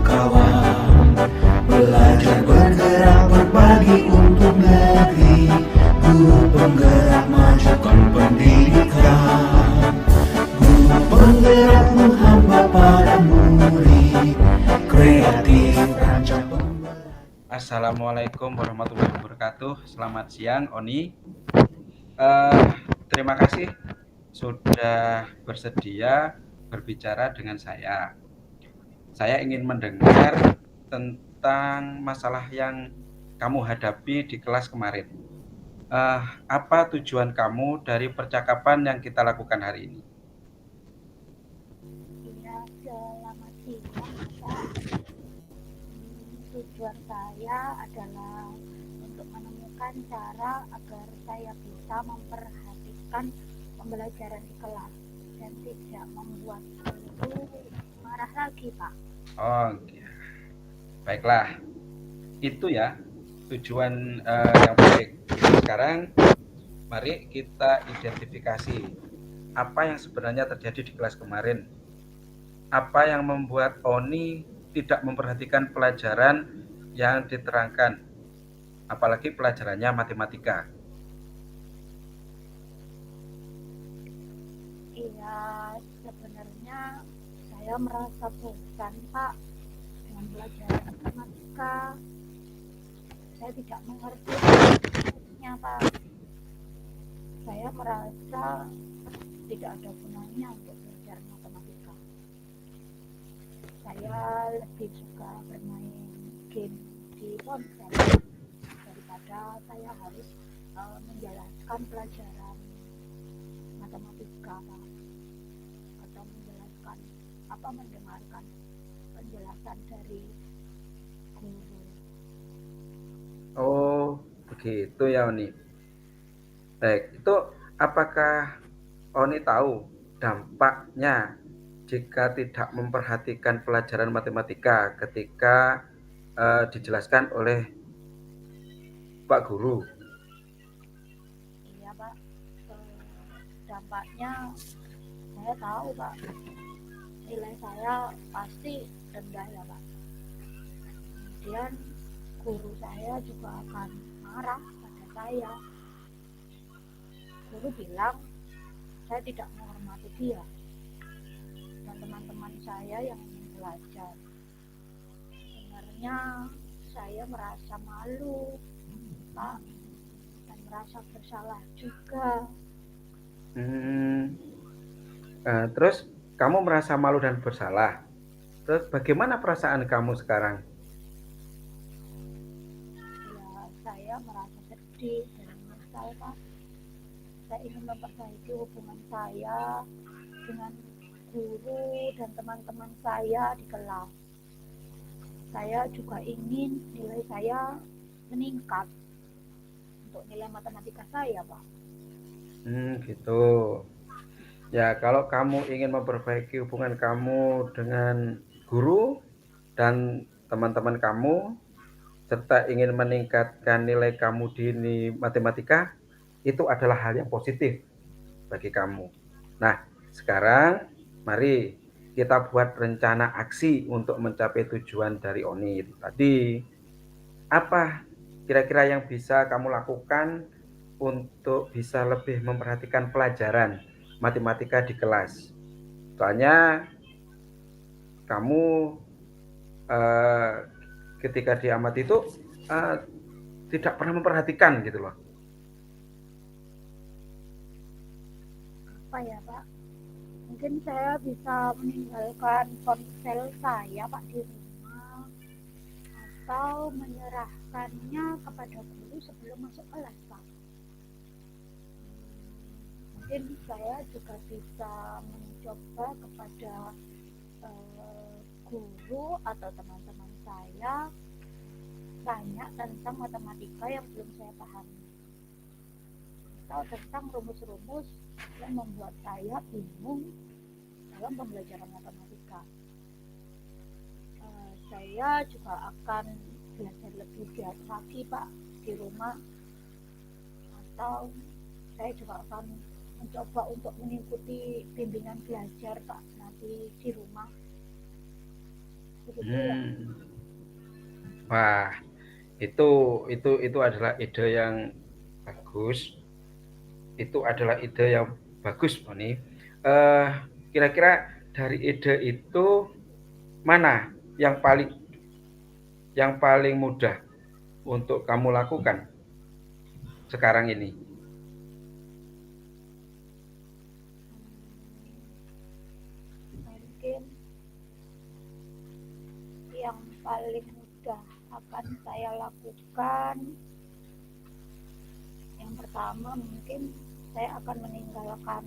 kawan. Belajar bergerak berbagi untuk negeri. Guru penggerak majukan pendidikan. Guru penggerak menghamba para murid. Kreatif rancang pembelajaran. Assalamualaikum warahmatullahi wabarakatuh. Selamat siang, Oni. Eh, Terima kasih sudah bersedia berbicara dengan saya. Saya ingin mendengar tentang masalah yang kamu hadapi di kelas kemarin. Apa tujuan kamu dari percakapan yang kita lakukan hari ini? Iya, selamat siang, Pak. Tujuan saya adalah untuk menemukan cara agar saya bisa memperhatikan pembelajaran di kelas dan tidak membuat guru marah lagi, Pak. Oh, ya. Baiklah. Itu ya tujuan yang baik. Sekarang mari kita identifikasi apa yang sebenarnya terjadi di kelas kemarin. Apa yang membuat Oni tidak memperhatikan pelajaran yang diterangkan, apalagi pelajarannya matematika. Iya, sebenarnya saya merasa bosan, Pak, dengan pelajaran matematika. Saya tidak mengerti maksudnya, Pak. Saya merasa tidak ada gunanya untuk belajar matematika. Saya lebih suka bermain game di ponsel daripada saya harus menjelaskan pelajaran matematika, Pak, atau mendengarkan penjelasan dari guru. Oh, begitu ya Oni. Baik, itu apakah Oni tahu dampaknya jika tidak memperhatikan pelajaran matematika ketika dijelaskan oleh Pak Guru? Iya, Pak. Dampaknya saya tahu, Pak. Nilai saya pasti rendah ya, Pak. Kemudian guru saya juga akan marah pada saya. Guru bilang saya tidak menghormati dia dan teman-teman saya yang ingin belajar. Sebenarnya saya merasa malu, Pak, dan merasa bersalah juga. Terus kamu merasa malu dan bersalah. Terus bagaimana perasaan kamu sekarang? Ya, saya merasa sedih dan menyesal, Pak. Saya ingin memperbaiki hubungan saya dengan guru dan teman-teman saya di kelas. Saya juga ingin nilai saya meningkat untuk nilai matematika saya, Pak. Gitu. Ya, kalau kamu ingin memperbaiki hubungan kamu dengan guru dan teman-teman kamu, serta ingin meningkatkan nilai kamu di matematika, itu adalah hal yang positif bagi kamu. Nah, sekarang mari kita buat rencana aksi untuk mencapai tujuan dari Oni itu tadi. Apa kira-kira yang bisa kamu lakukan untuk bisa lebih memperhatikan pelajaran matematika di kelas? Soalnya kamu ketika diamati itu tidak pernah memperhatikan gitu loh. Apa ya, Pak? Mungkin saya bisa meninggalkan ponsel saya, Pak, di rumah, atau menyerahkannya kepada guru sebelum masuk kelas, Pak. Mungkin saya juga bisa mencoba kepada guru atau teman-teman saya tanya tentang matematika yang belum saya pahami, atau tentang rumus-rumus yang membuat saya bingung dalam pembelajaran matematika. Saya juga akan belajar lebih giat lagi, Pak, di rumah, atau saya juga akan mencoba untuk mengikuti bimbingan belajar, Pak, nanti di rumah. begitu ya. Hmm. Wah, itu adalah ide yang bagus. Itu adalah ide yang bagus, Moni. Eh, Kira-kira dari ide itu mana yang paling mudah untuk kamu lakukan sekarang ini? Mungkin yang paling mudah akan saya lakukan, yang pertama mungkin saya akan meninggalkan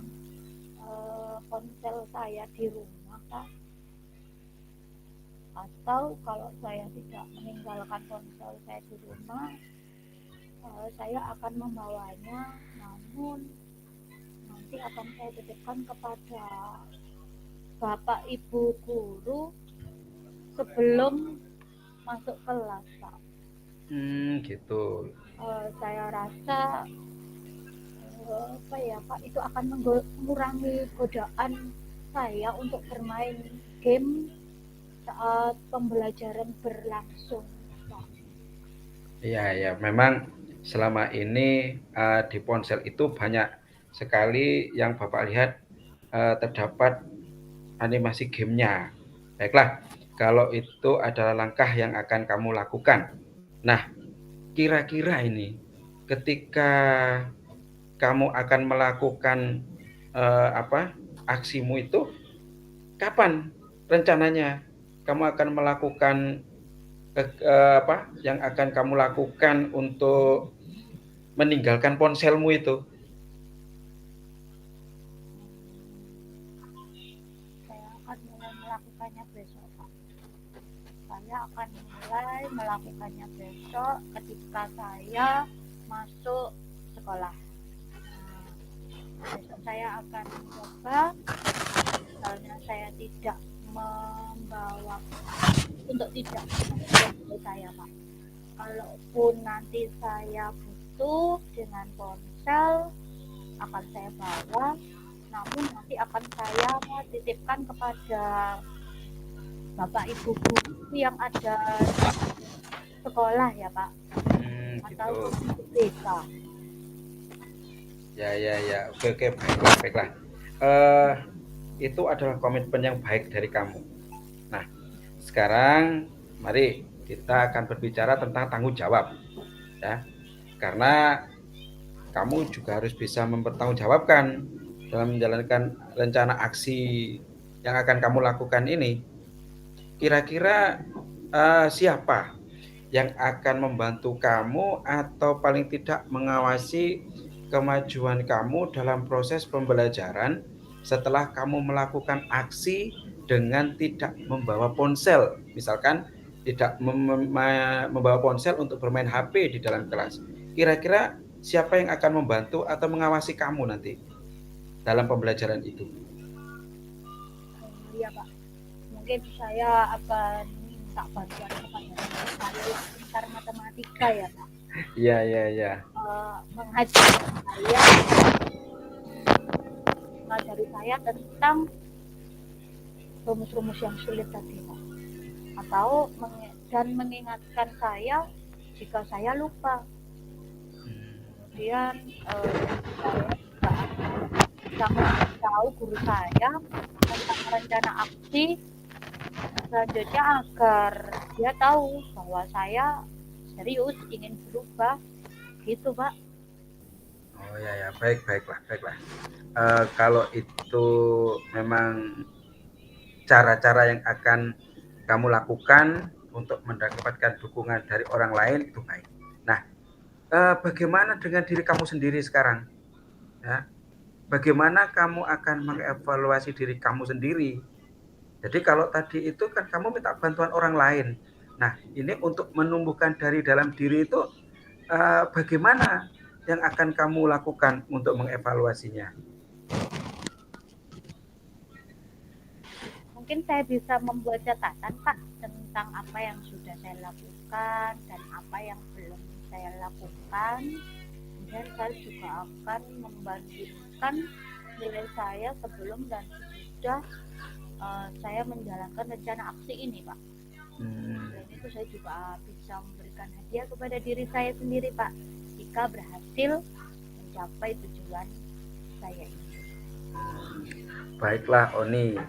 ponsel saya di rumah, Pak. Atau kalau saya tidak meninggalkan ponsel saya di rumah, saya akan membawanya, namun nanti akan saya titipkan kepada Bapak Ibu guru sebelum masuk kelas, Pak. Gitu. Saya rasa apa ya, Pak, itu akan mengurangi godaan saya untuk bermain game saat pembelajaran berlangsung, Pak. Iya, ya, memang selama ini di ponsel itu banyak sekali yang Bapak lihat terdapat animasi gamenya. Baiklah, kalau itu adalah langkah yang akan kamu lakukan. Nah, kira-kira ini ketika kamu akan melakukan aksimu itu, kapan rencananya kamu akan melakukan yang akan kamu lakukan untuk meninggalkan ponselmu itu? Saya akan mulai melakukannya besok, Pak. Saya akan mulai melakukannya besok ketika saya masuk sekolah. Besok saya akan mencoba, misalnya saya tidak membawa untuk tidak membawa saya, Pak. Kalaupun nanti saya butuh dengan ponsel, akan saya bawa, namun nanti akan saya titipkan kepada Bapak Ibu guru yang ada di sekolah ya, Pak, atau Gitu. di desa. Ya. Oke, baiklah. Itu adalah komitmen yang baik dari kamu. Nah, sekarang mari kita akan berbicara tentang tanggung jawab, ya. Karena kamu juga harus bisa mempertanggungjawabkan dalam menjalankan rencana aksi yang akan kamu lakukan ini. Kira-kira siapa yang akan membantu kamu atau paling tidak mengawasi kemajuan kamu dalam proses pembelajaran setelah kamu melakukan aksi dengan tidak membawa ponsel, misalkan tidak membawa ponsel untuk bermain HP di dalam kelas. Kira-kira siapa yang akan membantu atau mengawasi kamu nanti dalam pembelajaran itu? Iya, Pak. Mungkin saya akan minta bantuan kepada teman saya yang pintar matematika ya, Pak. Iya. Mengajari saya tentang rumus-rumus yang sulit tadi, Pak. Atau mengingatkan saya jika saya lupa. Kemudian saya juga bisa memberitahu guru saya tentang rencana aksi selanjutnya agar dia tahu bahwa saya serius ingin berubah, gitu, Pak. Oh ya, baiklah. Kalau itu memang cara-cara yang akan kamu lakukan untuk mendapatkan dukungan dari orang lain, itu baik. Nah, bagaimana dengan diri kamu sendiri sekarang? Ya, bagaimana kamu akan mengevaluasi diri kamu sendiri? Jadi kalau tadi itu kan kamu minta bantuan orang lain. Nah, ini untuk menumbuhkan dari dalam diri itu bagaimana yang akan kamu lakukan untuk mengevaluasinya? Mungkin saya bisa membuat catatan, Pak, tentang apa yang sudah saya lakukan dan apa yang belum saya lakukan. Kemudian saya juga akan membandingkan nilai saya sebelum dan sesudah saya menjalankan rencana aksi ini, Pak. saya juga bisa memberikan hadiah kepada diri saya sendiri, Pak, jika berhasil mencapai tujuan saya ini. Baiklah Oni,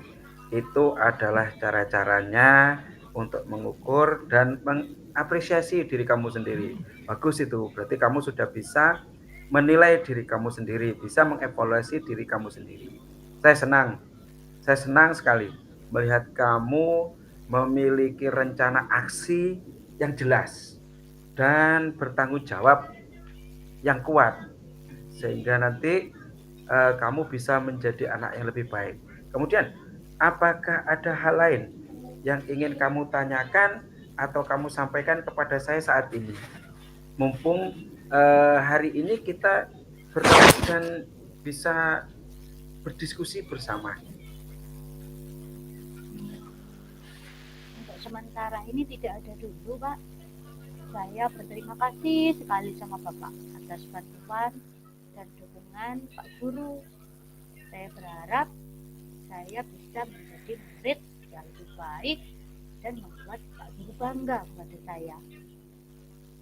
itu adalah cara-caranya untuk mengukur dan mengapresiasi diri kamu sendiri. Bagus itu, berarti kamu sudah bisa menilai diri kamu sendiri, bisa mengevaluasi diri kamu sendiri. Saya senang sekali melihat kamu memiliki rencana aksi yang jelas dan bertanggung jawab yang kuat, sehingga nanti kamu bisa menjadi anak yang lebih baik. Kemudian, apakah ada hal lain yang ingin kamu tanyakan atau kamu sampaikan kepada saya saat ini? Mumpung hari ini kita bertemu dan bisa berdiskusi bersama. Untuk sementara ini tidak ada dulu, Pak. Saya berterima kasih sekali sama Bapak atas bantuan dan dukungan Pak Guru. Saya berharap saya bisa menjadi murid yang lebih baik dan membuat Pak Guru bangga kepada saya.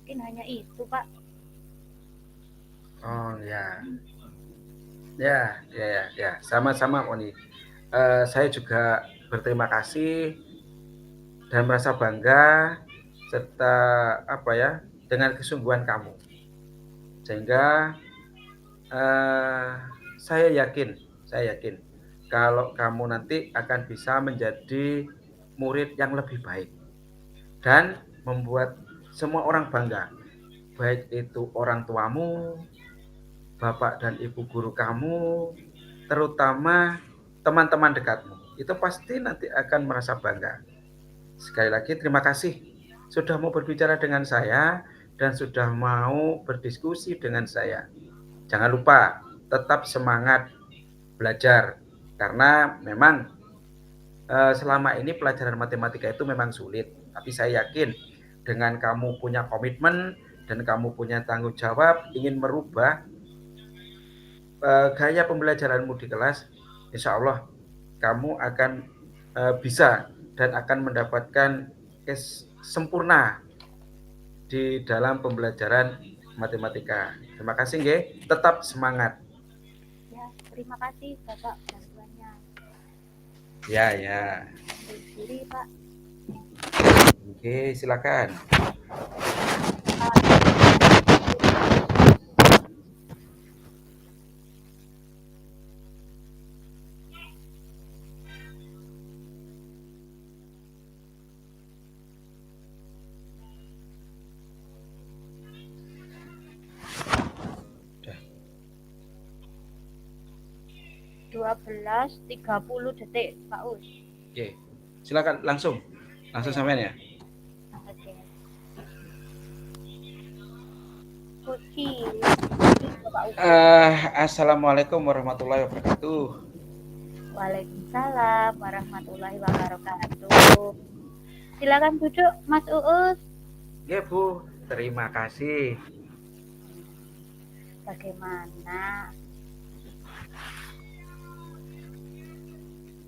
Mungkin hanya itu, Pak. Oh ya, ya, sama-sama Oni. Saya juga berterima kasih dan merasa bangga serta dengan kesungguhan kamu, sehingga saya yakin kalau kamu nanti akan bisa menjadi murid yang lebih baik dan membuat semua orang bangga, baik itu orang tuamu, bapak dan ibu guru kamu, terutama teman-teman dekatmu. Itu pasti nanti akan merasa bangga. Sekali lagi terima kasih sudah mau berbicara dengan saya dan sudah mau berdiskusi dengan saya. Jangan lupa tetap semangat belajar, karena memang selama ini pelajaran matematika itu memang sulit. Tapi saya yakin dengan kamu punya komitmen dan kamu punya tanggung jawab ingin merubah gaya pembelajaranmu di kelas, insya Allah kamu akan bisa dan akan mendapatkan sempurna di dalam pembelajaran matematika. Terima kasih nggih, tetap semangat. Ya, terima kasih Bapak bantuannya. Ya. Diri, Pak. Oke, silakan. Udah. 12:30 detik, Pak Us. Oke, silakan langsung sampean ya. Oke. Kunci. Assalamualaikum warahmatullahi wabarakatuh. Waalaikumsalam warahmatullahi wabarakatuh. Silakan duduk, Mas Uus. Ya Bu, terima kasih.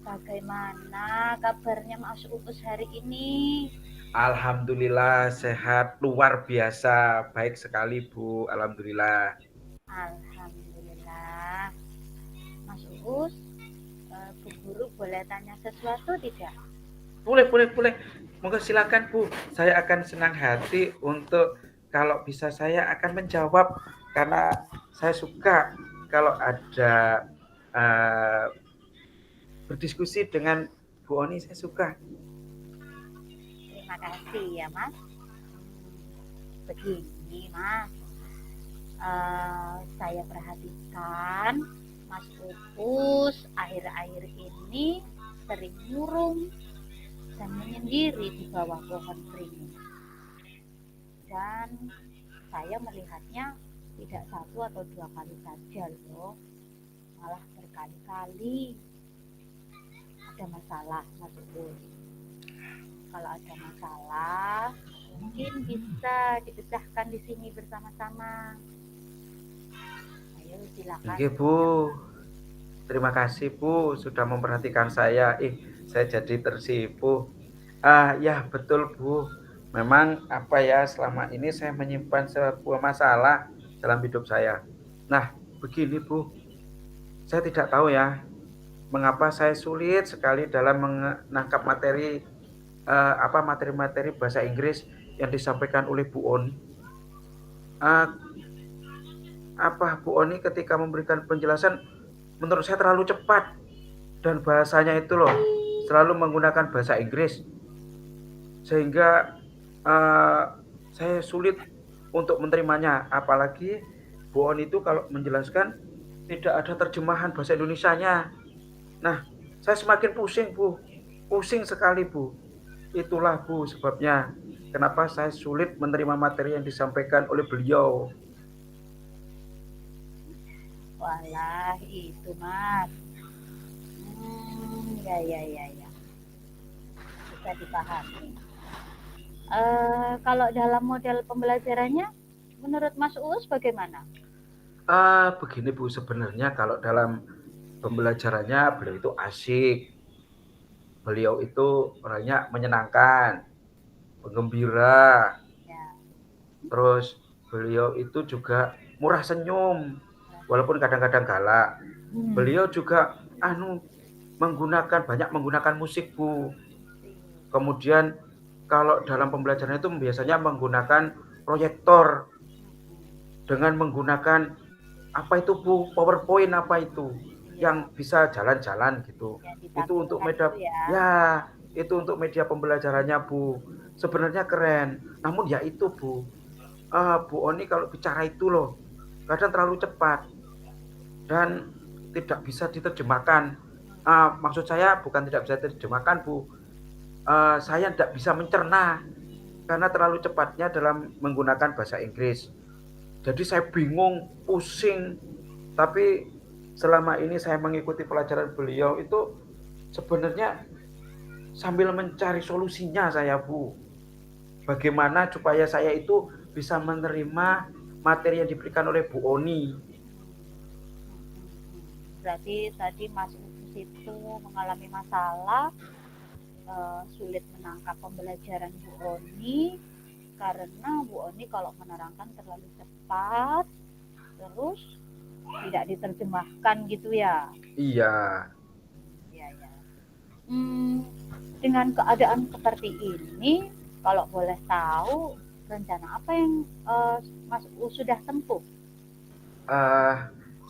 Bagaimana kabarnya Mas Uus hari ini? Alhamdulillah sehat luar biasa, baik sekali Bu, alhamdulillah. Alhamdulillah. Mas Uus, Bu Guru boleh tanya sesuatu tidak? Boleh. Monggo silakan Bu. Saya akan senang hati untuk kalau bisa saya akan menjawab, karena saya suka kalau ada berdiskusi dengan Bu Oni, saya suka. Terima kasih ya Mas. Begini Mas, saya perhatikan Mas Uus akhir-akhir ini sering murung dan menyendiri di bawah pohon beringin. Dan saya melihatnya tidak satu atau dua kali saja loh, malah berkali-kali. Ada masalah Mas Uus. Kalau ada masalah mungkin bisa dipecahkan di sini bersama-sama. Ayo silakan. Oke Bu, terima kasih Bu sudah memperhatikan saya. Saya jadi tersipu. Ya betul Bu, Memang apa ya, selama ini saya menyimpan sebuah masalah dalam hidup saya. Nah, begini Bu, saya tidak tahu ya, mengapa saya sulit sekali dalam menangkap materi-materi bahasa Inggris yang disampaikan oleh Bu Oni. Eh, Bu Oni ketika memberikan penjelasan menurut saya terlalu cepat dan bahasanya itu loh selalu menggunakan bahasa Inggris sehingga saya sulit untuk menerimanya. Apalagi Bu Oni itu kalau menjelaskan tidak ada terjemahan bahasa Indonesianya. Nah, saya semakin pusing Bu, pusing sekali Bu. Itulah Bu sebabnya kenapa saya sulit menerima materi yang disampaikan oleh beliau. Walah, itu Mas. Ya. Bisa dipahami. Kalau dalam model pembelajarannya, menurut Mas Uus bagaimana? Begini Bu, sebenarnya kalau dalam pembelajarannya beliau itu asik. Beliau itu orangnya menyenangkan, penggembira. Ya. Terus beliau itu juga murah senyum, walaupun kadang-kadang galak. Beliau juga banyak menggunakan musik Bu. Kemudian kalau dalam pembelajaran itu biasanya menggunakan proyektor dengan menggunakan apa itu Bu, PowerPoint apa itu yang bisa jalan-jalan gitu. Itu untuk media ya, itu untuk media pembelajarannya Bu. Sebenarnya keren. Namun ya itu Bu. Bu Oni kalau bicara itu loh kadang terlalu cepat dan tidak bisa diterjemahkan. Maksud saya bukan tidak bisa diterjemahkan Bu. Saya tidak bisa mencerna karena terlalu cepatnya dalam menggunakan bahasa Inggris. Jadi saya bingung, pusing. Tapi selama ini saya mengikuti pelajaran beliau itu sebenarnya sambil mencari solusinya saya Bu. Bagaimana supaya saya itu bisa menerima materi yang diberikan oleh Bu Oni. Berarti tadi Mas Uus itu mengalami masalah sulit menangkap pembelajaran Bu Oni karena Bu Oni kalau menerangkan terlalu cepat, terus tidak diterjemahkan gitu ya? Iya. Ya. Dengan keadaan seperti ini, kalau boleh tahu rencana apa yang Mas Uus sudah tempuh?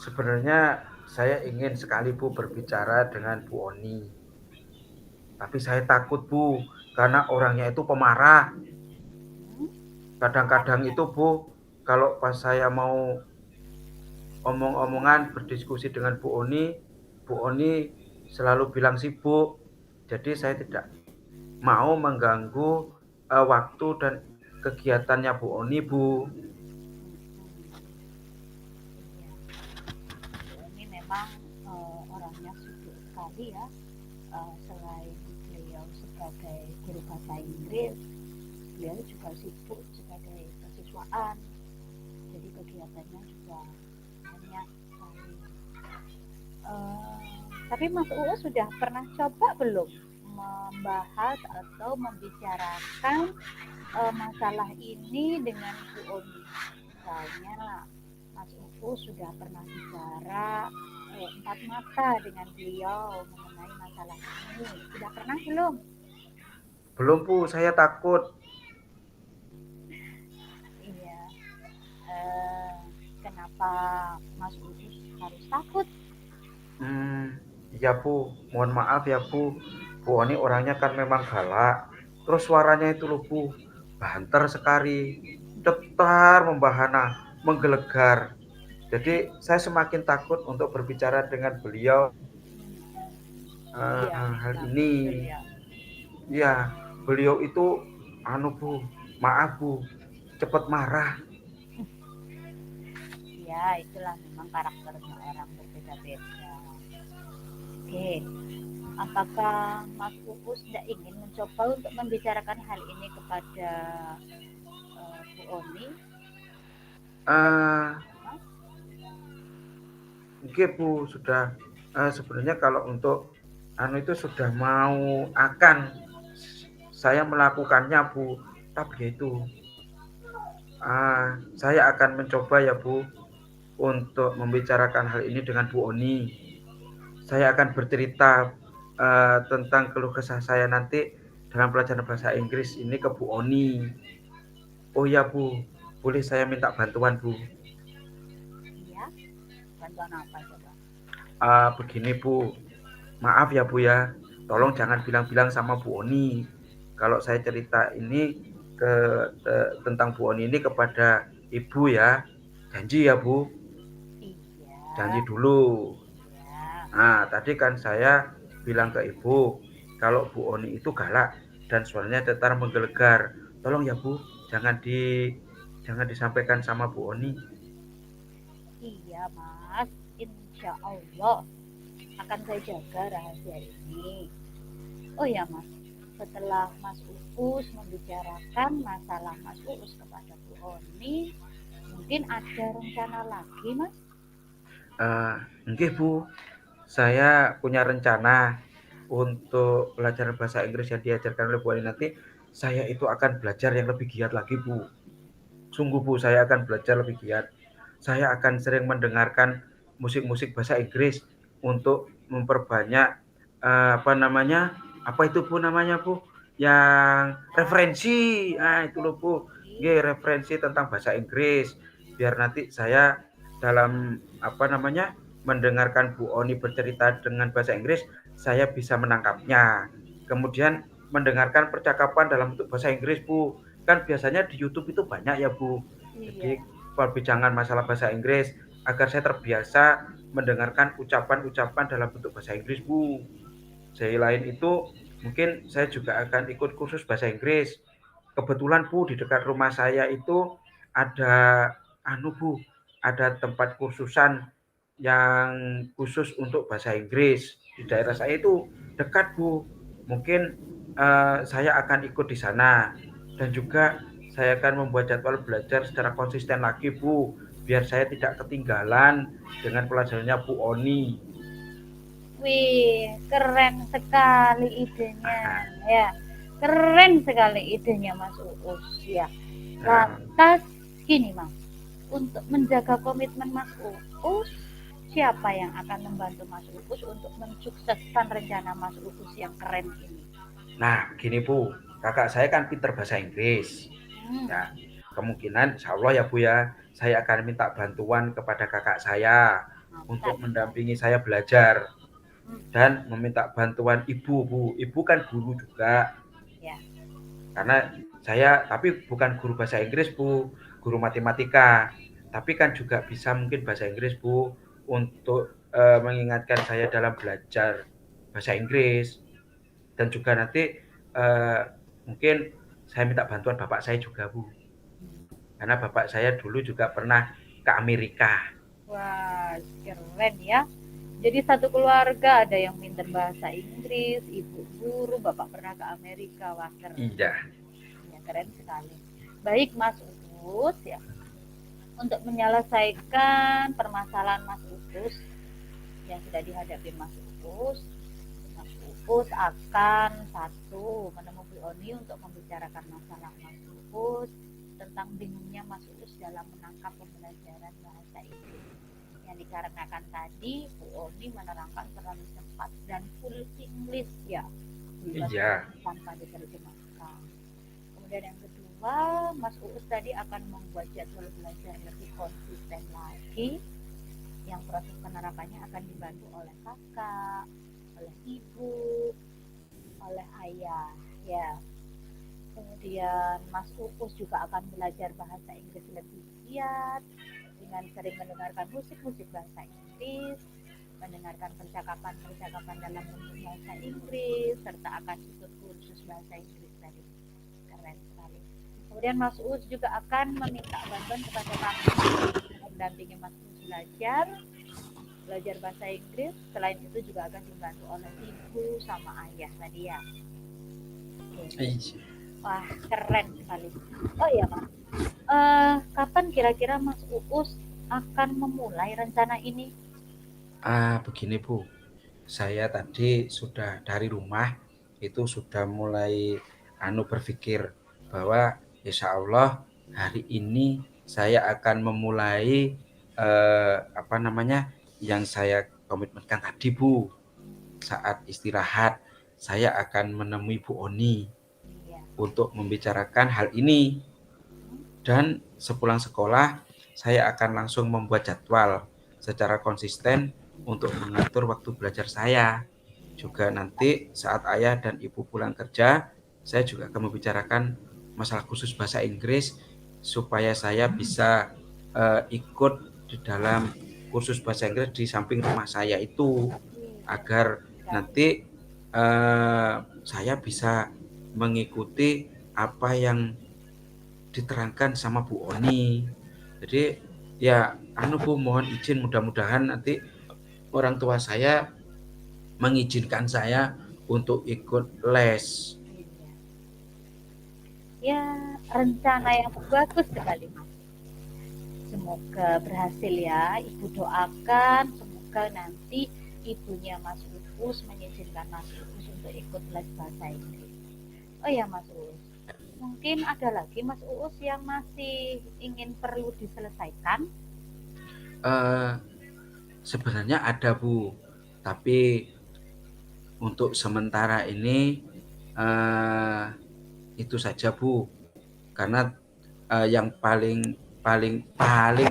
Sebenarnya saya ingin sekali Bu berbicara dengan Bu Oni. Tapi saya takut Bu, karena orangnya itu pemarah. Kadang-kadang itu Bu, kalau pas saya mau omong-omongan berdiskusi dengan Bu Oni selalu bilang sibuk. Jadi saya tidak mau mengganggu waktu dan kegiatannya Bu Oni Bu. Bu Oni memang orangnya sibuk sekali ya. Selain beliau sebagai guru bahasa Inggris, beliau juga sibuk sebagai kesiswaan. Jadi kegiatannya juga banyak sekali. Tapi Mas Uus sudah pernah coba belum membahas atau membicarakan masalah ini dengan Bu Oni? Misalnya Mas Uus sudah pernah bicara empat mata dengan beliau mengenai masalah ini. Sudah pernah belum? Belum Bu, saya takut. Iya. Kenapa Mas Uus harus takut? Ya Bu, mohon maaf ya Bu. Bu Oni orangnya kan memang galak. Terus suaranya itu loh Bu, banter sekali, cetar membahana, menggelegar. Jadi saya semakin takut untuk berbicara dengan beliau hal ini. Ya, beliau itu Bu, maaf Bu, cepat marah. Ya, itulah memang karakternya orang berbeda-beda. Oke, apakah Mas Uus tidak ingin mencoba untuk membicarakan hal ini kepada Bu Oni? Oke Bu, sudah sebenarnya kalau untuk itu sudah mau akan saya melakukannya Bu. Tak begitu. Saya akan mencoba ya Bu untuk membicarakan hal ini dengan Bu Oni. Saya akan bercerita tentang keluh kesah saya nanti dalam pelajaran bahasa Inggris ini ke Bu Oni. Oh ya Bu, boleh saya minta bantuan Bu? Iya, bantuan apa coba? Begini Bu, maaf ya Bu ya, tolong jangan bilang-bilang sama Bu Oni kalau saya cerita ini tentang Bu Oni ini kepada Ibu ya. Janji ya Bu, janji Iya, dulu. iya. Nah, tadi kan saya bilang ke Ibu kalau Bu Oni itu galak dan suaranya datar menggelegar. Tolong ya Bu, jangan disampaikan sama Bu Oni. Iya, Mas. Insya Allah akan saya jaga rahasia ini. Oh ya, Mas. Setelah Mas Uus membicarakan masalah Mas Uus kepada Bu Oni, mungkin ada rencana lagi, Mas? Nggih Bu, saya punya rencana untuk pelajaran bahasa Inggris yang diajarkan oleh Bu Ani nanti. Saya itu akan belajar yang lebih giat lagi Bu. Sungguh Bu, saya akan belajar lebih giat. Saya akan sering mendengarkan musik-musik bahasa Inggris untuk memperbanyak apa namanya? Apa itu Bu namanya Bu? Yang referensi. Itu loh Bu. Nggih, referensi tentang bahasa Inggris. Biar nanti saya dalam apa namanya? Mendengarkan Bu Oni bercerita dengan bahasa Inggris, saya bisa menangkapnya. Kemudian mendengarkan percakapan dalam bentuk bahasa Inggris Bu, kan biasanya di YouTube itu banyak ya Bu. Iya. Jadi perbincangan masalah bahasa Inggris agar saya terbiasa mendengarkan ucapan-ucapan dalam bentuk bahasa Inggris Bu. Selain itu mungkin saya juga akan ikut kursus bahasa Inggris. Kebetulan Bu di dekat rumah saya itu ada Bu, ada tempat kursusan yang khusus untuk bahasa Inggris. Di daerah saya itu dekat Bu. Mungkin saya akan ikut di sana dan juga saya akan membuat jadwal belajar secara konsisten lagi Bu, biar saya tidak ketinggalan dengan pelajarannya Bu Oni. Wih, keren sekali idenya. Ya, keren sekali idenya Mas Uus. Ya, Nah, lantas gini Mas, untuk menjaga komitmen Mas Uus, siapa yang akan membantu Mas Uus untuk mensukseskan rencana Mas Uus yang keren ini? gini Bu, kakak saya kan pinter bahasa Inggris. Hmm, Ya, kemungkinan insya Allah ya Bu ya, saya akan minta bantuan kepada kakak saya mantap. untuk mendampingi saya belajar Hmm, dan meminta bantuan ibu Bu. Ibu kan guru juga, ya, karena saya tapi bukan guru bahasa Inggris Bu, guru matematika. Tapi kan juga bisa mungkin bahasa Inggris Bu untuk mengingatkan saya dalam belajar bahasa Inggris dan juga nanti mungkin saya minta bantuan bapak saya juga Bu. Karena bapak saya dulu juga pernah ke Amerika. wah, keren ya. Jadi satu keluarga ada yang pintar bahasa Inggris, ibu guru, bapak pernah ke Amerika, wah keren. Iya. Ya, keren sekali. Baik Mas Uus ya, untuk menyelesaikan permasalahan Mas Uus yang sudah dihadapi Mas Uus akan satu menemui Oni untuk membicarakan masalah Mas Uus tentang bingungnya Mas Uus dalam menangkap pembelajaran bahasa Inggris yang dikarenakan tadi Bu Oni menerangkan terlalu cepat dan full English ya, Iya. tanpa diterjemahkan. Kemudian yang kedua, Mas Uus tadi akan membuat jadwal belajar lebih konsisten lagi, yang proses penerapannya akan dibantu oleh kakak, oleh ibu, oleh ayah ya. Kemudian Mas Uus juga akan belajar bahasa Inggris lebih giat dengan sering mendengarkan musik-musik bahasa Inggris, mendengarkan percakapan-percakapan dalam bentuk bahasa Inggris, serta akan ikut kursus bahasa Inggris tadi. Keren sekali. Kemudian Mas Uus juga akan meminta bantuan kepada kakak mendampingi Mas Uus belajar bahasa Inggris. Selain itu juga akan dibantu oleh ibu sama ayah tadi ya. Oke. Wah, keren sekali. Oh iya Mas, kapan kira-kira Mas Uus akan memulai rencana ini? Begini Bu, saya tadi sudah dari rumah itu sudah mulai berpikir bahwa insya Allah hari ini saya akan memulai yang saya komitmenkan tadi, Bu. Saat istirahat saya akan menemui Bu Oni Iya. untuk membicarakan hal ini, dan sepulang sekolah saya akan langsung membuat jadwal secara konsisten untuk mengatur waktu belajar saya. Juga nanti saat ayah dan ibu pulang kerja, saya juga akan membicarakan masalah khusus bahasa Inggris supaya saya bisa ikut di dalam kursus bahasa Inggris di samping rumah saya itu, agar nanti saya bisa mengikuti apa yang diterangkan sama Bu Oni. Jadi ya Bu, mohon izin, mudah-mudahan nanti orang tua saya mengizinkan saya untuk ikut les. Ya, rencana yang bagus sekali, Mas. Semoga berhasil ya. Ibu doakan semoga nanti ibunya Mas Uus mengizinkan Mas Uus untuk ikut les bahasa Inggris. Oh ya, Mas Uus, mungkin ada lagi Mas Uus yang masih ingin perlu diselesaikan? Sebenarnya ada, Bu, tapi untuk sementara ini itu saja, Bu, karena yang paling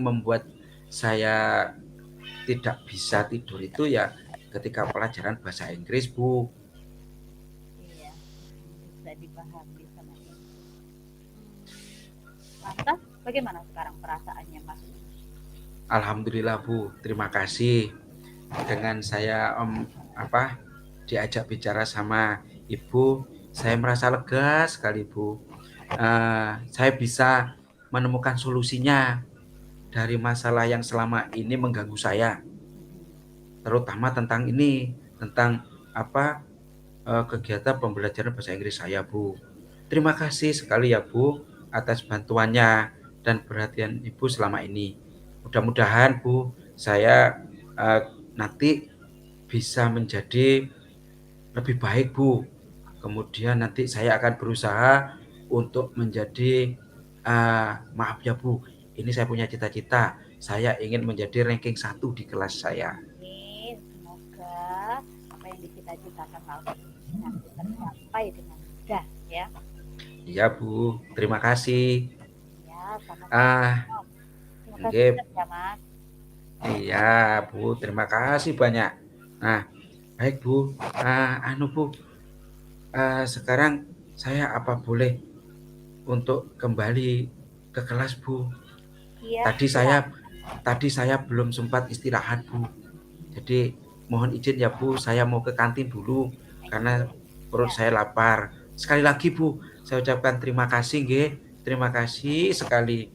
membuat saya tidak bisa tidur itu ya ketika pelajaran bahasa Inggris, Bu. Iya, bisa dipahami sama Ibu. Lantas, bagaimana sekarang perasaannya Mas Uus? Alhamdulillah, Bu, terima kasih. Dengan saya diajak bicara sama Ibu, saya merasa lega sekali, Bu. Saya bisa menemukan solusinya dari masalah yang selama ini mengganggu saya, terutama tentang kegiatan pembelajaran bahasa Inggris saya, Bu. Terima kasih sekali ya, Bu, atas bantuannya dan perhatian Ibu selama ini. Mudah-mudahan, Bu, saya nanti bisa menjadi lebih baik, Bu. Kemudian nanti saya akan berusaha untuk menjadi maaf ya, Bu, ini saya punya cita-cita. Saya ingin menjadi ranking 1 di kelas saya. Amin. Semoga apa yang dicita-citakan nanti tercapai dengan mudah ya. Iya, Bu, terima kasih. Ya, sama-sama. Semoga Nggih. sukses ya, Mas. Iya, Bu, terima kasih banyak. Nah, baik, Bu. Bu, sekarang saya apa boleh untuk kembali ke kelas, Bu? Iya. Tadi saya belum sempat istirahat, Bu. Jadi mohon izin ya, Bu, saya mau ke kantin dulu karena perut saya lapar. Sekali lagi, Bu, saya ucapkan terima kasih, nggih. Terima kasih sekali.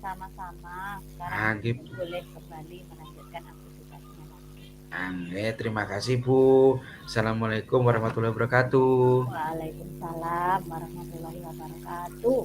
Sama-sama. Sekarang Nggih, boleh kembali melanjutkan aktivitasnya lagi. Nggih, terima kasih, Bu. Assalamualaikum warahmatullahi wabarakatuh. Waalaikumsalam warahmatullahi wabarakatuh.